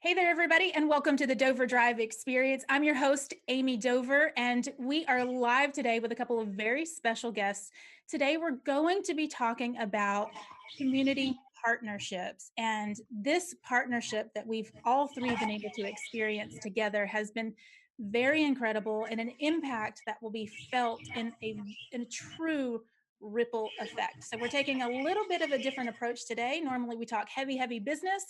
Hey there, everybody, and welcome to the DoverDrive experience. I'm your host, Ammie Dover, and we are live today with a couple of very special guests. Today, we're going to be talking about community partnerships. And this partnership that we've all three been able to experience together has been very incredible and an impact that will be felt in a true ripple effect. So we're taking a little bit of a different approach today. Normally we talk heavy business,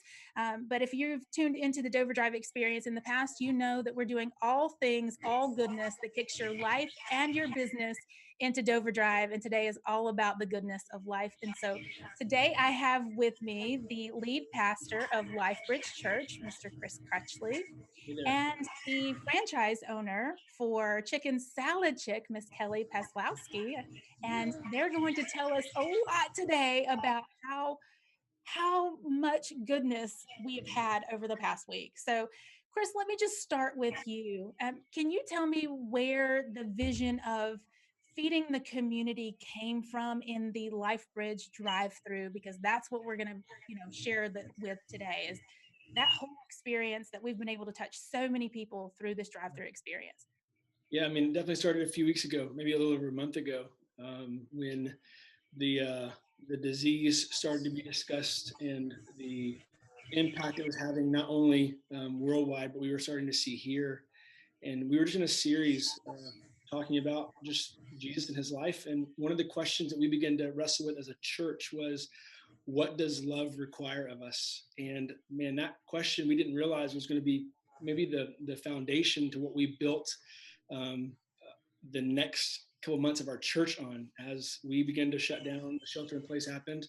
but if you've tuned into the DoverDrive experience in the past, you know that we're doing all things, all goodness that kicks your life and your business into DoverDrive. And today is all about the goodness of life. And so today I have with me the lead pastor of LifeBridge Church, Mr. Chris Crutchley, and the franchise owner for Chicken Salad Chick, Miss Kelly Paslawski. And they're going to tell us a lot today about how much goodness we have had over the past week. So, Chris, let me just start with you. Can you tell me where the vision of feeding the community came from in the LifeBridge drive-through? Because that's what we're going to, share with today is that whole experience that we've been able to touch so many people through this drive-through experience. Yeah, I mean, it definitely started a few weeks ago, maybe a little over a month ago, when the disease started to be discussed and the impact it was having not only worldwide, but we were starting to see here. And we were just in a series talking about just Jesus and his life. And one of the questions that we began to wrestle with as a church was, what does love require of us? And man, that question we didn't realize was going to be maybe the foundation to what we built the next couple months of our church on. As we began to shut down, the shelter in place happened,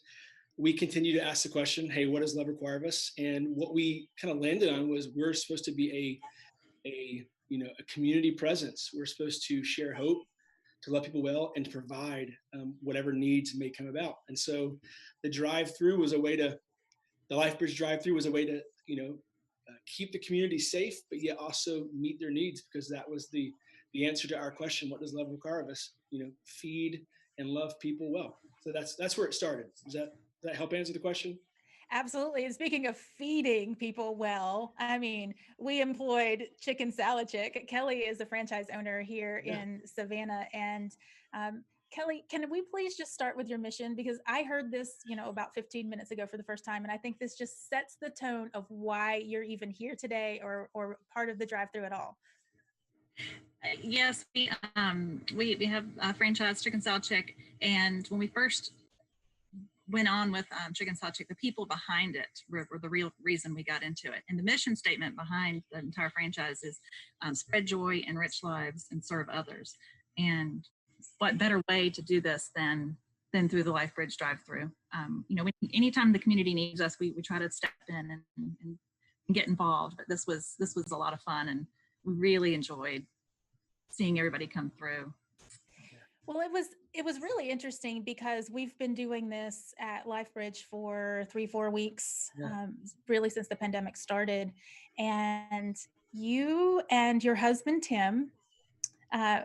we continue to ask the question, hey, what does love require of us? And what we kind of landed on was we're supposed to be a community presence. We're supposed to share hope, to love people well, and to provide whatever needs may come about. And so the drive-through was a way to, the LifeBridge drive-through was a way to, keep the community safe, but yet also meet their needs, because that was the answer to our question, what does love require of us? Feed and love people well. So that's where it started. Does that help answer the question? Absolutely. And speaking of feeding people well, I mean, we employed Chicken Salad Chick. Kelly is a franchise owner here in Savannah. And Kelly, can we please just start with your mission? Because I heard this, about 15 minutes ago for the first time. And I think this just sets the tone of why you're even here today or part of the drive-through at all. Yes, we have a franchise, Chicken Salad Chick. And when we first went on with Chicken Salad Chick, the people behind it were the real reason we got into it. And the mission statement behind the entire franchise is spread joy, enrich lives, and serve others. And what better way to do this than through the LifeBridge drive-through? Anytime the community needs us, we try to step in and get involved. But this was a lot of fun, and we really enjoyed seeing everybody come through. Well, it was really interesting because we've been doing this at LifeBridge for 3-4 weeks, really since the pandemic started. And you and your husband, Tim,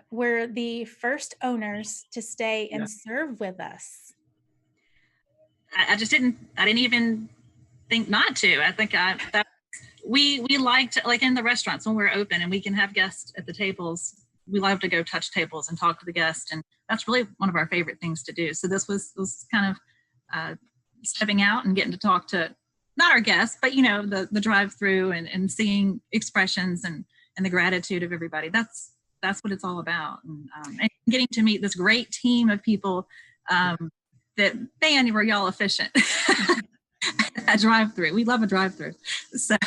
were the first owners to stay and serve with us. I didn't even think not to. I think we liked, like in the restaurants when we're open and we can have guests at the tables, we love to go touch tables and talk to the guests, and that's really one of our favorite things to do. So this was kind of stepping out and getting to talk to not our guests, but the drive-through and seeing expressions and the gratitude of everybody. That's what it's all about, and getting to meet this great team of people that, man, were y'all efficient. A drive-through. We love a drive-through. So.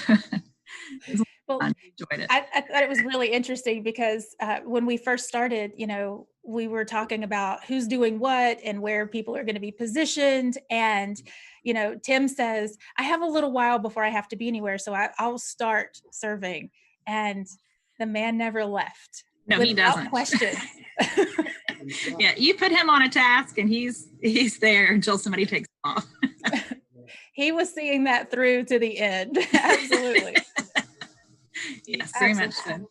Well, I enjoyed it. I thought it was really interesting because when we first started, we were talking about who's doing what and where people are going to be positioned. And, Tim says, I have a little while before I have to be anywhere, so I'll start serving. And the man never left. No, he doesn't. Question. Yeah, you put him on a task and he's there until somebody takes him off. He was seeing that through to the end. Absolutely. Yes, very much so.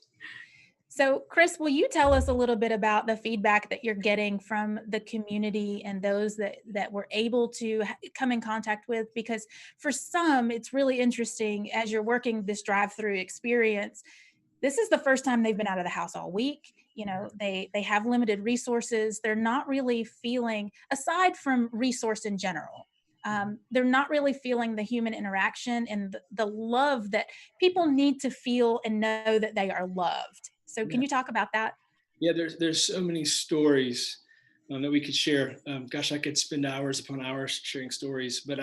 So, Chris, will you tell us a little bit about the feedback that you're getting from the community and those that we're able to come in contact with? Because for some, it's really interesting as you're working this drive-through experience. This is the first time they've been out of the house all week. They have limited resources. They're not really feeling, aside from resource in general, they're not really feeling the human interaction and the love that people need to feel and know that they are loved. So can you talk about that? Yeah, there's so many stories that we could share. Gosh, I could spend hours upon hours sharing stories, but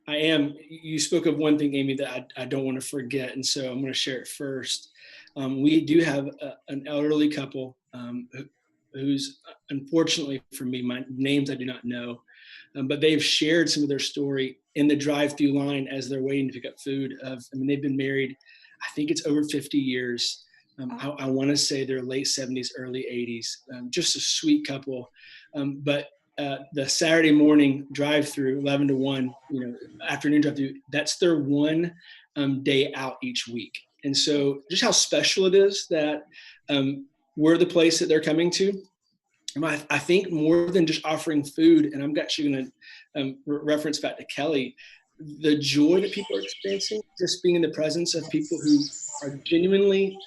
you spoke of one thing, Amy, that I don't want to forget. And so I'm going to share it first. We do have an elderly couple who's, unfortunately for me, my names I do not know, but they've shared some of their story in the drive-through line as they're waiting to pick up food. They've been married, I think it's over 50 years. I want to say they're late 70s, early 80s. Just a sweet couple. But the Saturday morning drive-through, 11 to 1, afternoon drive-through, that's their one day out each week. And so just how special it is that we're the place that they're coming to. I think more than just offering food, and I'm actually going to reference back to Kelly, the joy that people are experiencing, just being in the presence of people who are genuinely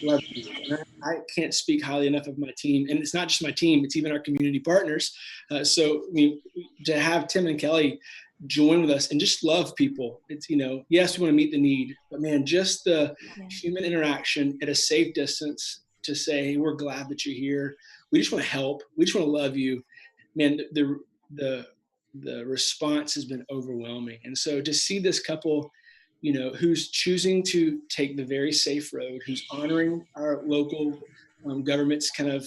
love you. And I can't speak highly enough of my team. And it's not just my team, it's even our community partners. So to have Tim and Kelly join with us and just love people, it's, yes, we want to meet the need, but man, just the human interaction at a safe distance to say, hey, we're glad that you're here. We just want to help. We just want to love you. Man, the response has been overwhelming. And so to see this couple, who's choosing to take the very safe road, who's honoring our local government's kind of,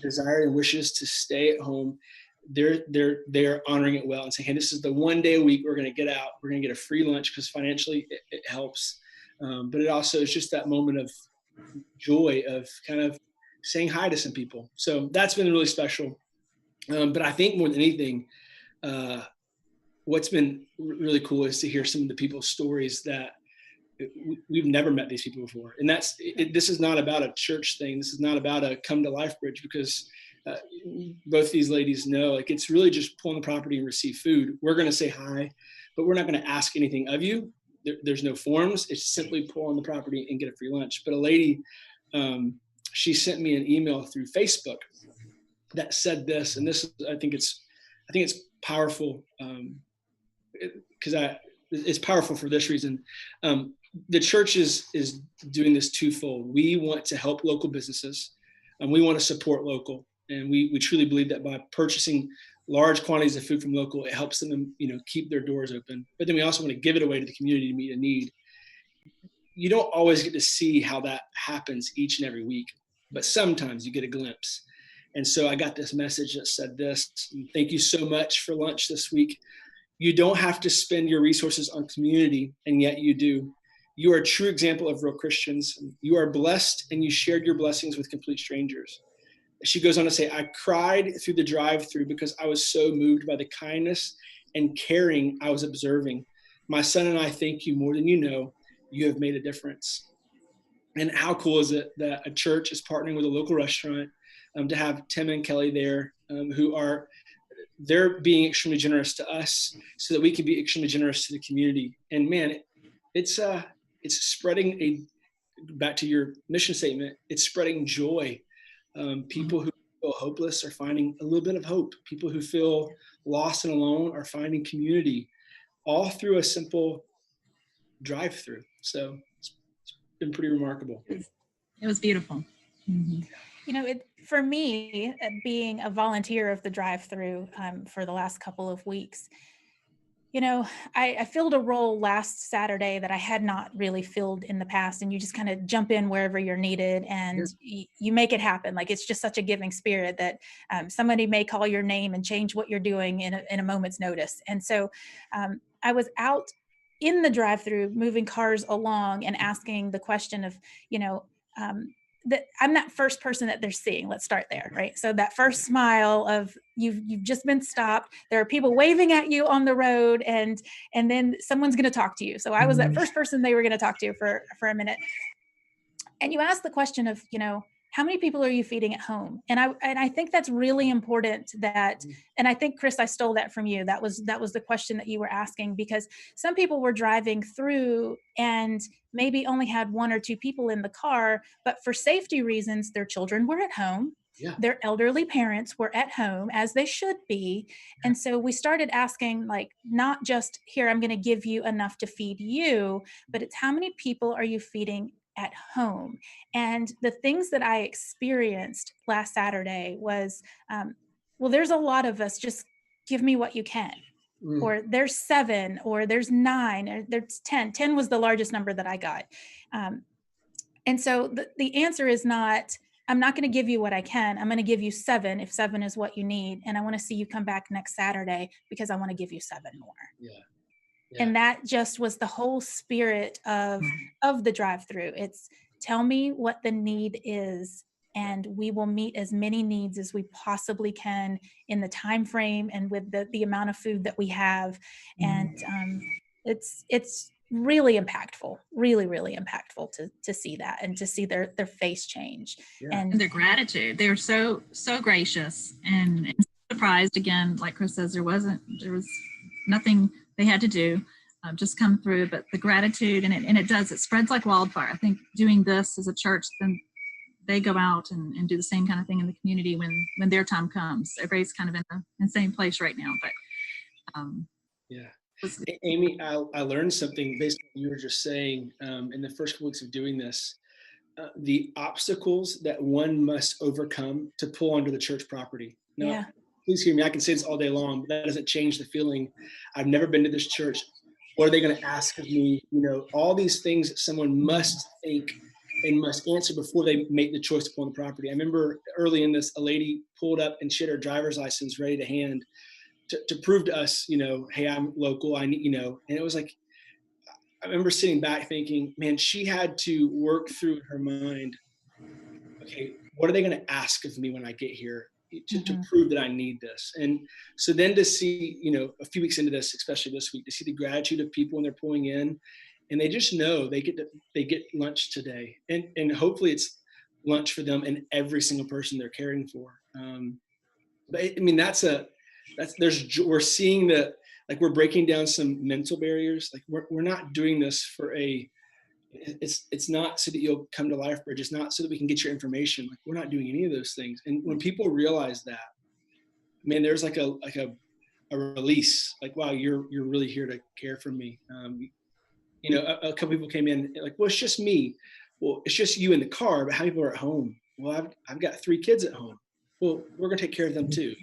desire and wishes to stay at home, they're honoring it well and saying, hey, this is the one day a week we're going to get out. We're going to get a free lunch because financially it helps. But it also is just that moment of joy of kind of saying hi to some people. So that's been really special. But I think more than anything, what's been really cool is to hear some of the people's stories that we've never met these people before. And this is not about a church thing. This is not about a come to Life Bridge, because both these ladies know, it's really just pull on the property and receive food. We're going to say hi, but we're not going to ask anything of you. There's no forms. It's simply pull on the property and get a free lunch. But a lady, she sent me an email through Facebook that said this, and this, I think it's powerful, because it's powerful for this reason. The church is doing this twofold. We want to help local businesses, and we want to support local. And we truly believe that by purchasing large quantities of food from local, it helps them, keep their doors open. But then we also want to give it away to the community to meet a need. You don't always get to see how that happens each and every week, but sometimes you get a glimpse. And so I got this message that said this: thank you so much for lunch this week. You don't have to spend your resources on community, and yet you do. You are a true example of real Christians. You are blessed, and you shared your blessings with complete strangers. She goes on to say, I cried through the drive-through because I was so moved by the kindness and caring I was observing. My son and I thank you more than you know. You have made a difference. And how cool is it that a church is partnering with a local restaurant to have Tim and Kelly there, they're being extremely generous to us so that we can be extremely generous to the community. And man, it's spreading back to your mission statement, it's spreading joy. People who feel hopeless are finding a little bit of hope. People who feel lost and alone are finding community, all through a simple drive-through. So it's been pretty remarkable. It was beautiful. Mm-hmm. For me, being a volunteer of the drive-through for the last couple of weeks, I filled a role last Saturday that I had not really filled in the past, and you just kind of jump in wherever you're needed and you make it happen. It's just such a giving spirit that somebody may call your name and change what you're doing in a moment's notice. And so I was out in the drive-through moving cars along and asking the question of, that I'm that first person that they're seeing. Let's start there, right? So that first smile of you've just been stopped. There are people waving at you on the road, and then someone's going to talk to you. So I was that first person they were going to talk to for a minute. And you ask the question of, how many people are you feeding at home? And I think that's really important that, and I think, Chris, I stole that from you. That was the question that you were asking, because some people were driving through and maybe only had one or two people in the car, but for safety reasons, their children were at home. Yeah. Their elderly parents were at home, as they should be. And so we started asking, like, not just, here, I'm going to give you enough to feed you, but it's how many people are you feeding at home? And the things that I experienced last Saturday was, well, there's a lot of us, just give me what you can. Or there's 7, or there's 9, or there's 10. 10 was the largest number that I got. And so the answer is not, I'm not going to give you what I can. I'm going to give you 7 if 7 is what you need. And I want to see you come back next Saturday because I want to give you 7 more. Yeah. And that just was the whole spirit of the drive-through. It's, tell me what the need is, and we will meet as many needs as we possibly can in the time frame and with the amount of food that we have. And it's really impactful, really, really impactful to see that and to see their face change. Yeah. And their gratitude. They're so gracious and surprised. Again, like Chris says, there was nothing they had to do, just come through, but the gratitude, and it spreads like wildfire. I think doing this as a church, then they go out and do the same kind of thing in the community when their time comes. Everybody's kind of in the same place right now, but yeah. Ammie, I learned something based on what you were just saying in the first couple weeks of doing this. The obstacles that one must overcome to pull onto the church property. Now, yeah. Please hear me. I can say this all day long, but that doesn't change the feeling. I've never been to this church. What are they going to ask of me? All these things that someone must think and must answer before they make the choice to pull on the property. I remember early in this, a lady pulled up and she had her driver's license ready to hand to prove to us, hey, I'm local. I need, and it was like, I remember sitting back thinking, man, she had to work through in her mind, okay, what are they going to ask of me when I get here to prove that I need this? And so then to see, a few weeks into this, especially this week, to see the gratitude of people when they're pulling in, and they just know they get lunch today, and hopefully it's lunch for them and every single person they're caring for. But I mean, we're seeing that, like, we're breaking down some mental barriers. Like, we're not doing this for it's not so that you'll come to Life Bridge. It's not so that we can get your information. Like, we're not doing any of those things. And when people realize that, man, there's like a release. Like, wow, you're really here to care for me. A couple people came in like, well, it's just me. Well, it's just you in the car, but how many people are at home? Well, I've got 3 kids at home. Well, we're gonna take care of them too.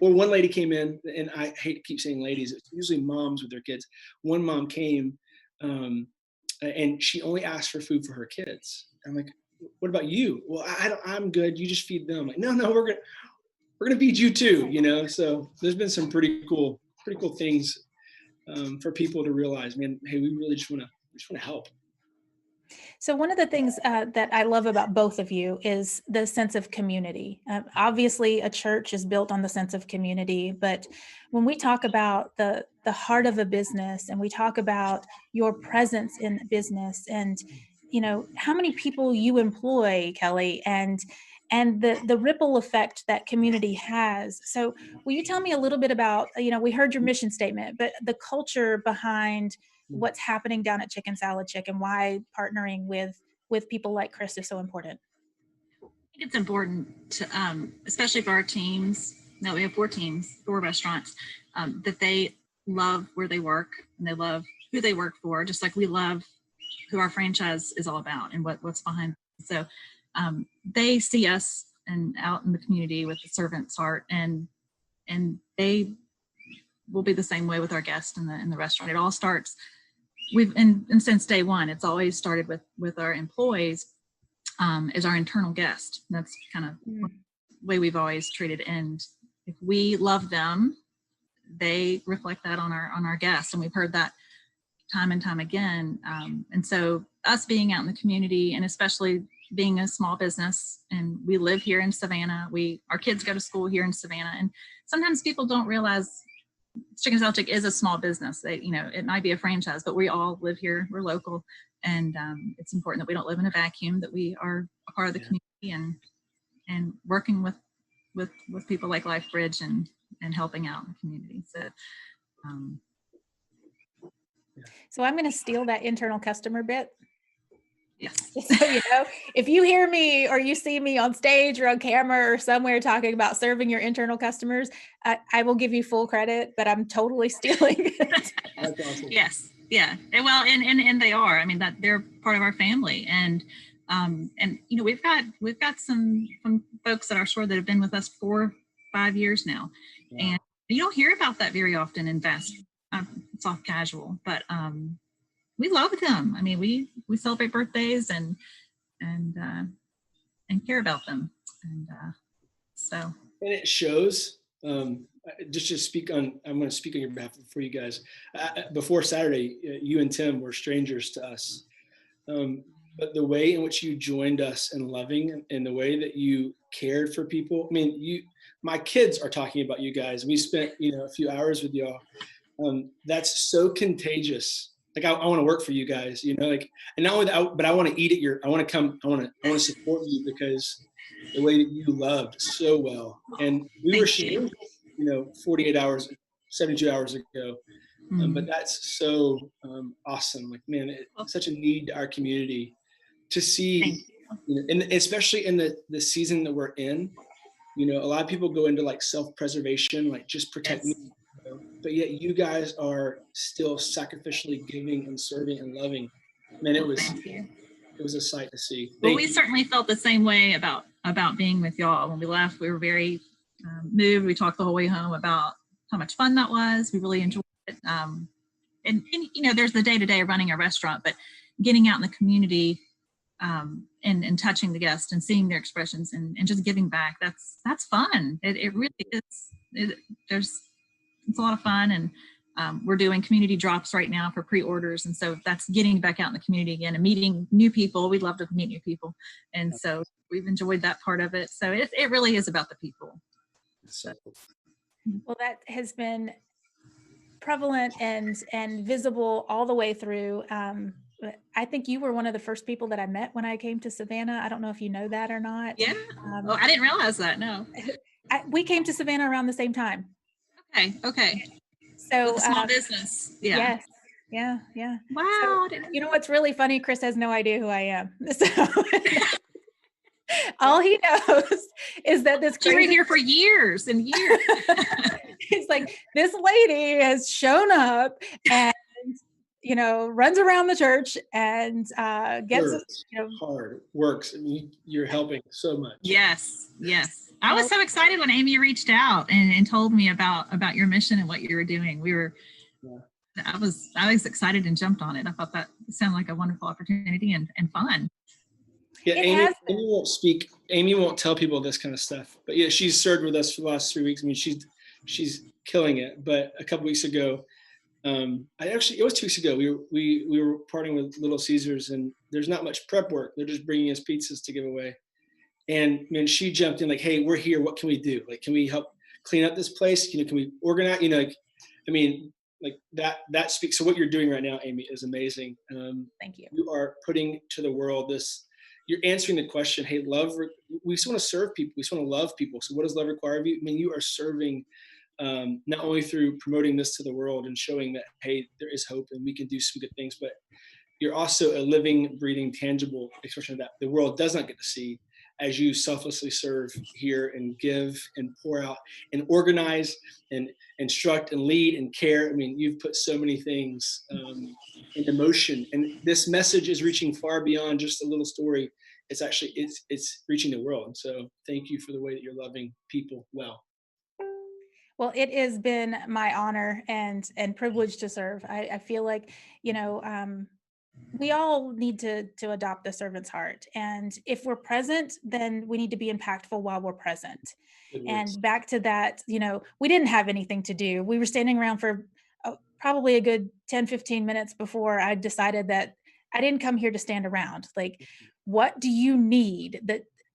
Or one lady came in, and I hate to keep saying ladies, it's usually moms with their kids. One mom came, and she only asked for food for her kids. I'm like, what about you? Well, I'm good. You just feed them. I'm like, no, we're gonna feed you too. So there's been some pretty cool things for people to realize, man, hey, we really just want to help. So one of the things that I love about both of you is the sense of community. Obviously, a church is built on the sense of community, but when we talk about the heart of a business, and we talk about your presence in business, and how many people you employ, Kelly, and the ripple effect that community has. So will you tell me a little bit about, we heard your mission statement, but the culture behind what's happening down at Chicken Salad Chick, and why partnering with people like Chris is so important? I think it's important to, especially for our teams. Now we have 4 teams, 4 restaurants, that they love where they work and they love who they work for, just like we love who our franchise is all about and what's behind it. So they see us and out in the community with the servant's heart, and they will be the same way with our guests in the restaurant. It all starts. And since day one, it's always started with our employees as our internal guest. That's kind of the way we've always treated. And if we love them, they reflect that on our guests. And we've heard that time and time again. And so us being out in the community, and especially being a small business, and we live here in Savannah, our kids go to school here in Savannah. And sometimes people don't realize Chicken Salad Chick is a small business. It might be a franchise, but we all live here. We're local, And it's important that we don't live in a vacuum, that we are a part of the community and working with people like LifeBridge and helping out in the community. So I'm going to steal that internal customer bit. Yes. So, if you hear me or you see me on stage or on camera or somewhere talking about serving your internal customers, I will give you full credit, but I'm totally stealing it. That's awesome. Yes. Yeah. And well, and they are. I mean, that they're part of our family, and we've got some folks at our store that have been with us 4-5 years now, and you don't hear about that very often in fast. It's all casual, but we love them. I mean, we celebrate birthdays and care about them, and so. And it shows. Just to speak on, I'm going to speak on your behalf for you guys. Before Saturday, you and Tim were strangers to us, but the way in which you joined us in loving and the way that you cared for people. I mean, my kids are talking about you guys. We spent a few hours with y'all. That's so contagious. Like I want to work for you guys, and not only that, but I want to eat at I want to support you because the way that you loved so well. And we were sharing, 48 hours, 72 hours ago. But that's so awesome. Like, man, it's such a need to our community to see, and especially in the season that we're in, a lot of people go into like self-preservation, like just protect me. But yet you guys are still sacrificially giving and serving and loving. Man, it was a sight to see. Well, we certainly felt the same way about being with y'all. When we left, we were very moved. We talked the whole way home about how much fun that was. We really enjoyed it. And there's the day-to-day of running a restaurant, but getting out in the community and touching the guests and seeing their expressions and just giving back, that's fun. It really is. It's a lot of fun, and we're doing community drops right now for pre-orders, and so that's getting back out in the community again and meeting new people. We'd love to meet new people, and so we've enjoyed that part of it. So it really is about the people. So. Well, that has been prevalent and visible all the way through. I think you were one of the first people that I met when I came to Savannah. I don't know if you know that or not. Yeah. I didn't realize that. No. We came to Savannah around the same time. Okay. So with a small business. Yeah. Yes. Yeah. Wow. So, what's really funny? Chris has no idea who I am. So all he knows is that this you were here for years and years. He's like, this lady has shown up and runs around the church and gets hard works. You're helping so much. Yes. I was so excited when Ammie reached out and told me about your mission and what you were doing. I was excited and jumped on it. I thought that sounded like a wonderful opportunity and fun. Yeah, Ammie won't speak. Ammie won't tell people this kind of stuff. But yeah, she's served with us for the last 3 weeks. I mean, she's killing it. But a couple weeks ago, it was 2 weeks ago. We were partying with Little Caesars, and there's not much prep work. They're just bringing us pizzas to give away. And man, she jumped in like, "Hey, we're here. What can we do? Like, can we help clean up this place? Can we organize? That speaks. So what you're doing right now, Ammie, is amazing. Thank you. You are putting to the world this. You're answering the question. Hey, love. We just want to serve people. We just want to love people. So what does love require of you? I mean, you are serving. Not only through promoting this to the world and showing that, hey, there is hope and we can do some good things, but you're also a living, breathing, tangible expression of that the world does not get to see as you selflessly serve here and give and pour out and organize and instruct and lead and care. I mean, you've put so many things into motion, and this message is reaching far beyond just a little story. It's actually, it's reaching the world. So thank you for the way that you're loving people well. Well, it has been my honor and privilege to serve. I feel like, we all need to adopt the servant's heart. And if we're present, then we need to be impactful while we're present. And back to that, we didn't have anything to do. We were standing around for probably a good 10, 15 minutes before I decided that I didn't come here to stand around. Like, what do you need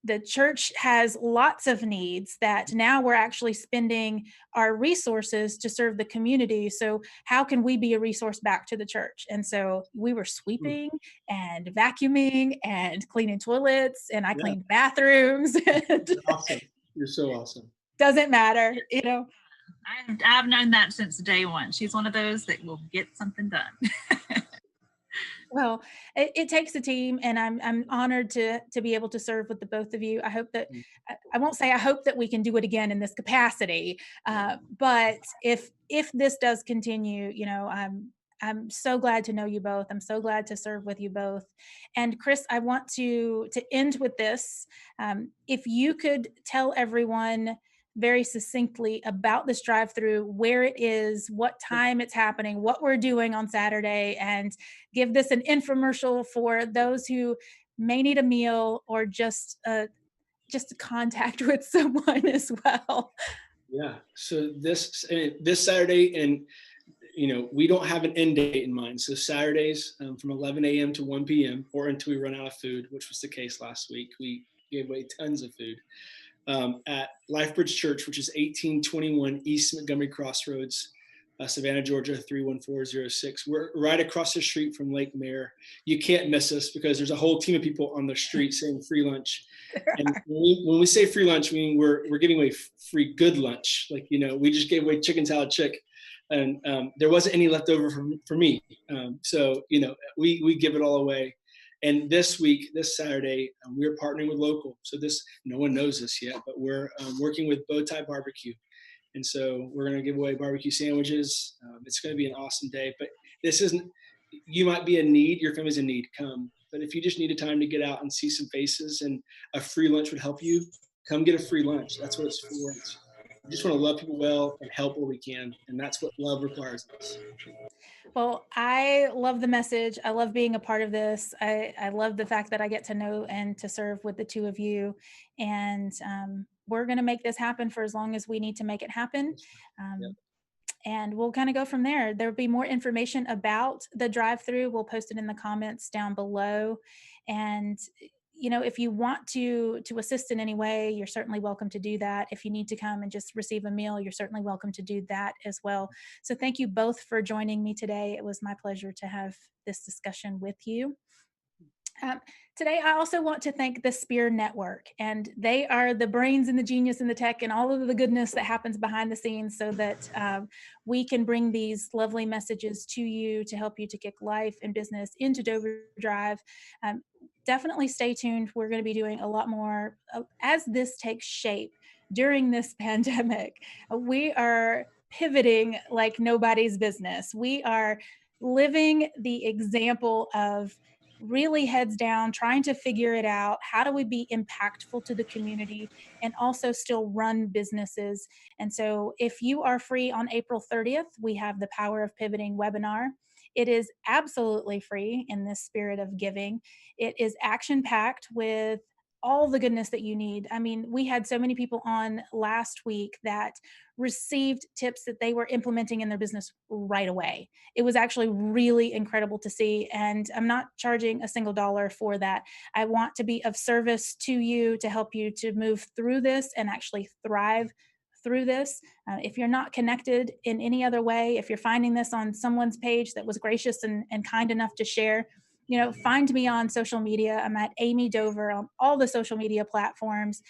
the church has lots of needs that now we're actually spending our resources to serve the community. So how can we be a resource back to the church? And so we were sweeping and vacuuming and cleaning toilets, and I cleaned bathrooms. Awesome. You're so awesome. Doesn't matter, I've known that since day one. She's one of those that will get something done. Well, it takes a team, and I'm honored to be able to serve with the both of you. I hope that I won't say I hope that we can do it again in this capacity, but if this does continue, I'm so glad to know you both. I'm so glad to serve with you both. And Chris, I want to end with this. If you could tell everyone very succinctly about this drive-through, where it is, what time it's happening, what we're doing on Saturday, and give this an infomercial for those who may need a meal or just a contact with someone as well. Yeah. So this Saturday, and we don't have an end date in mind. So Saturdays from 11 a.m. to 1 p.m. or until we run out of food, which was the case last week. We gave away tons of food. At Lifebridge Church, which is 1821 East Montgomery Crossroads, Savannah, Georgia, 31406. We're right across the street from Lake Mare. You can't miss us because there's a whole team of people on the street saying free lunch. And when we say free lunch, we mean we're giving away free good lunch. Like, we just gave away chicken salad chick, and there wasn't any left over for me. So we give it all away. And this week, this Saturday, we're partnering with local. So no one knows this yet, but we're working with Bowtie Barbecue. And so we're going to give away barbecue sandwiches. It's going to be an awesome day. But you might be in need. Your family's in need. Come. But if you just need a time to get out and see some faces and a free lunch would help you, come get a free lunch. That's what it's for. We just want to love people well and help where we can. And that's what love requires of us. Well, I love the message. I love being a part of this. I love the fact that I get to know and to serve with the two of you. And we're going to make this happen for as long as we need to make it happen. And we'll kind of go from there. There'll be more information about the drive-through. We'll post it in the comments down below. And if you want to assist in any way, you're certainly welcome to do that. If you need to come and just receive a meal, you're certainly welcome to do that as well. So thank you both for joining me today. It was my pleasure to have this discussion with you. Today, I also want to thank the Spear Network, and they are the brains and the genius and the tech and all of the goodness that happens behind the scenes so that we can bring these lovely messages to you to help you to kick life and business into DoverDrive. Definitely stay tuned. We're going to be doing a lot more as this takes shape during this pandemic. We are pivoting like nobody's business. We are living the example of really heads down, trying to figure it out. How do we be impactful to the community and also still run businesses? And so if you are free on April 30th, we have the Power of Pivoting webinar. It is absolutely free in this spirit of giving. It is action-packed with all the goodness that you need. I mean, we had so many people on last week that received tips that they were implementing in their business right away. It was actually really incredible to see. And I'm not charging a single dollar for that. I want to be of service to you to help you to move through this and actually thrive through this. If you're not connected in any other way, if you're finding this on someone's page that was gracious and kind enough to share, find me on social media. I'm at Ammie Dover on all the social media platforms,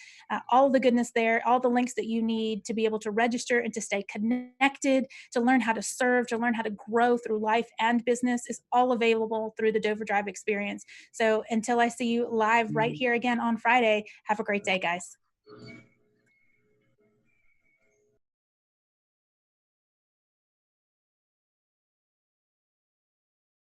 all the goodness there, all the links that you need to be able to register and to stay connected, to learn how to serve, to learn how to grow through life and business is all available through the DoverDrive experience. So until I see you live right here again on Friday, have a great day, guys.